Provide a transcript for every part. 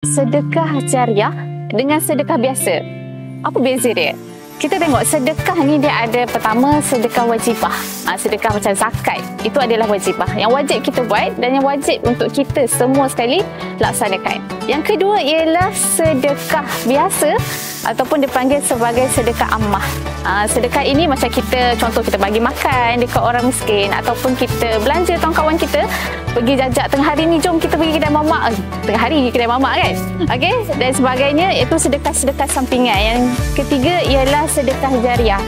Sedekah jariah dengan sedekah biasa. Apa beza dia? Kita tengok sedekah ni dia ada pertama sedekah wajibah. Sedekah macam zakat. Itu adalah wajibah. Yang wajib kita buat dan yang wajib untuk kita semua sekali laksanakan. Yang kedua ialah sedekah biasa ataupun dipanggil sebagai sedekah ammah. Sedekah ini macam kita, contoh kita bagi makan dekat orang miskin ataupun kita belanja kawan-kawan kita pergi jajak tengah hari ni, jom kita pergi kedai mamak. Tengah hari kedai mamak kan? Okey, dan sebagainya. Itu sedekah-sedekah sampingan. Yang ketiga ialah sedekah jariah.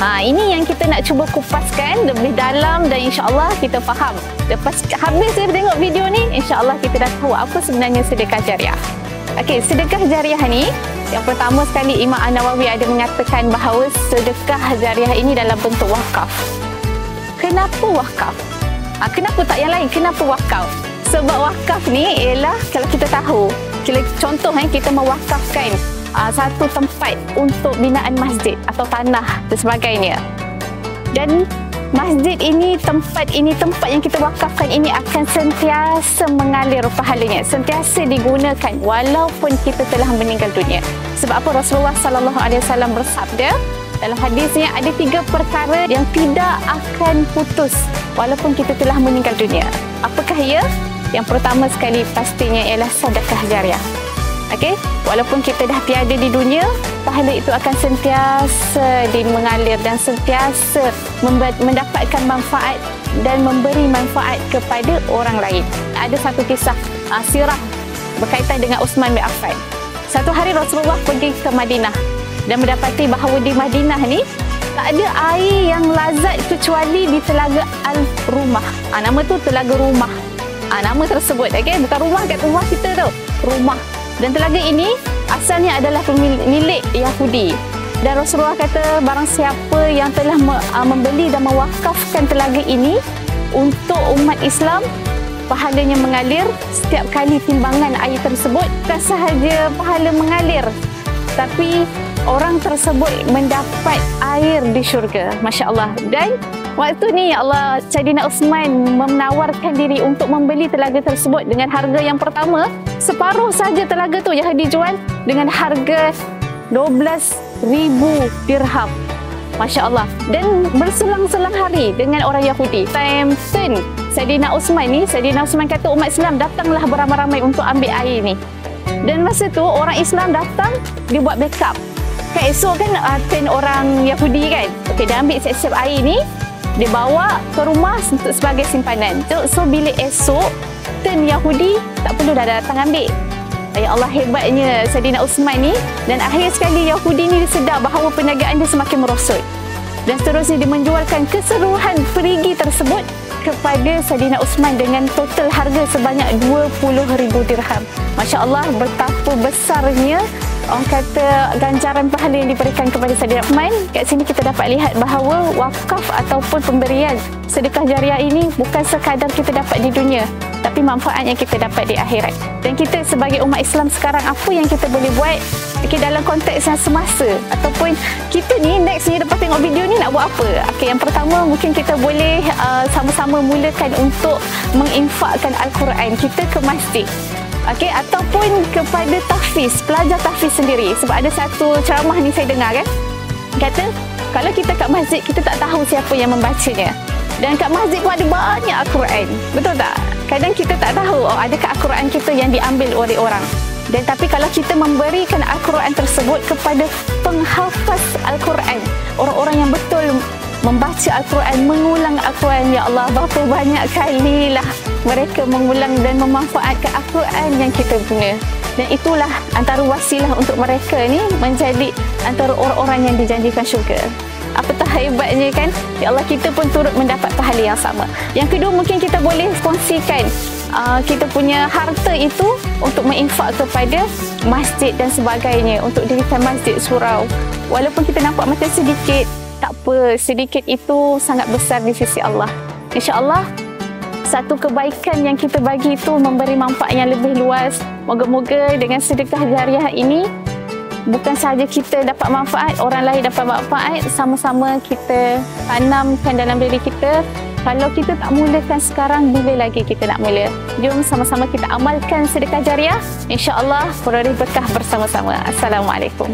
Ini yang kita nak cuba kupaskan lebih dalam dan insya-Allah kita faham. Lepas habis saya tengok video ni, insya-Allah kita dah tahu apa sebenarnya sedekah jariah. Okey, sedekah jariah ni yang pertama sekali Imam An-Nawawi ada mengatakan bahawa sedekah jariah ini dalam bentuk wakaf. Kenapa wakaf? Kenapa tak yang lain? Kenapa wakaf? Sebab wakaf ni ialah kalau kita tahu, contoh kita mewakafkan satu tempat untuk binaan masjid atau tanah dan sebagainya. Dan masjid ini, tempat yang kita wakafkan ini akan sentiasa mengalir pahalanya, sentiasa digunakan walaupun kita telah meninggal dunia. Sebab apa Rasulullah sallallahu alaihi wasallam bersabda dalam hadisnya, ada 3 perkara yang tidak akan putus walaupun kita telah meninggal dunia. Apakah ia? Yang pertama sekali pastinya ialah sedekah jariah. Okey, walaupun kita dah tiada di dunia, pahala itu akan sentiasa mengalir dan sentiasa mendapatkan manfaat dan memberi manfaat kepada orang lain. Ada satu kisah sirah berkaitan dengan Uthman bin Affan. Satu hari Rasulullah pergi ke Madinah dan mendapati bahawa di Madinah ni tak ada air yang lazat kecuali di Telaga Al-Rumah. Nama tu Telaga Rumah. Nama tersebut, bukan rumah kat rumah kita tu, rumah. Dan telaga ini asalnya adalah milik Yahudi. Dan Rasulullah kata barang siapa yang telah membeli dan mewakafkan telaga ini untuk umat Islam, pahalanya mengalir setiap kali timbangan air tersebut. Tak sahaja pahala mengalir, tapi orang tersebut mendapat air di syurga. Masya Allah. Dan waktu ni ya Allah, Saidina Uthman menawarkan diri untuk membeli telaga tersebut dengan harga yang pertama, separuh saja telaga tu yang dijual dengan harga 12,000 dirham. Masya Allah. Dan berselang-selang hari dengan orang Yahudi. Time turn Saidina Uthman ni, Saidina Uthman kata umat Islam datanglah beramai-ramai untuk ambil air ni. Dan masa tu orang Islam datang, dia buat backup. Kan esok kan turn orang Yahudi kan. Okey, dia ambil siap-siap air ni, dia bawa ke rumah untuk sebagai simpanan. So bila esok turn Yahudi, tak perlu dah datang ambil. Ya Allah, hebatnya Saidina Uthman ni. Dan akhir sekali Yahudi ni sedar bahawa perniagaan dia semakin merosot. Dan seterusnya dia menjualkan keseluruhan perigi tersebut kepada Saidina Uthman dengan total harga sebanyak 20,000 dirham. Masya Allah, betapa besarnya orang kata ganjaran pahala yang diberikan kepada Saidina Uthman. Kat sini kita dapat lihat bahawa wakaf ataupun pemberian sedekah jariah ini bukan sekadar kita dapat di dunia, tapi manfaat yang kita dapat di akhirat. Dan kita sebagai umat Islam sekarang, apa yang kita boleh buat dalam konteks yang semasa, ataupun kita ni next ni lepas tengok video ni nak buat apa? Yang pertama mungkin kita boleh sama-sama mulakan untuk menginfakkan Al-Quran kita ke masjid. Ataupun kepada tahfiz, pelajar tahfiz sendiri. Sebab ada satu ceramah ni saya dengar kan, kata kalau kita kat masjid, kita tak tahu siapa yang membacanya. Dan kat masjid pun ada banyak Al-Quran, betul tak? Kadang kita tak tahu adakah Al-Quran kita yang diambil oleh orang. Dan tapi kalau kita memberikan Al-Quran tersebut kepada penghafaz Al-Quran, orang-orang yang betul membaca Al-Quran, mengulang Al-Quran, ya Allah, berapa banyak kalilah mereka mengulang dan memanfaatkan Al-Quran yang kita punya. Dan itulah antara wasilah untuk mereka ni menjadi antara orang-orang yang dijanjikan syurga. Apatah hebatnya kan? Ya Allah, kita pun turut mendapat pahala yang sama. Yang kedua, mungkin kita boleh kongsikan kita punya harta itu untuk menginfak kepada masjid dan sebagainya, untuk dirikan masjid surau. Walaupun kita nampak macam sedikit, tak apa, sedikit itu sangat besar di sisi Allah. InsyaAllah satu kebaikan yang kita bagi itu memberi manfaat yang lebih luas. Moga-moga dengan sedekah jariah ini bukan sahaja kita dapat manfaat, orang lain dapat manfaat, sama-sama kita tanamkan dalam diri kita Kalau kita tak mulakan sekarang, bila lagi kita nak mula? Jom sama-sama kita amalkan sedekah jariah. InsyaAllah peroleh berkah bersama-sama. Assalamualaikum.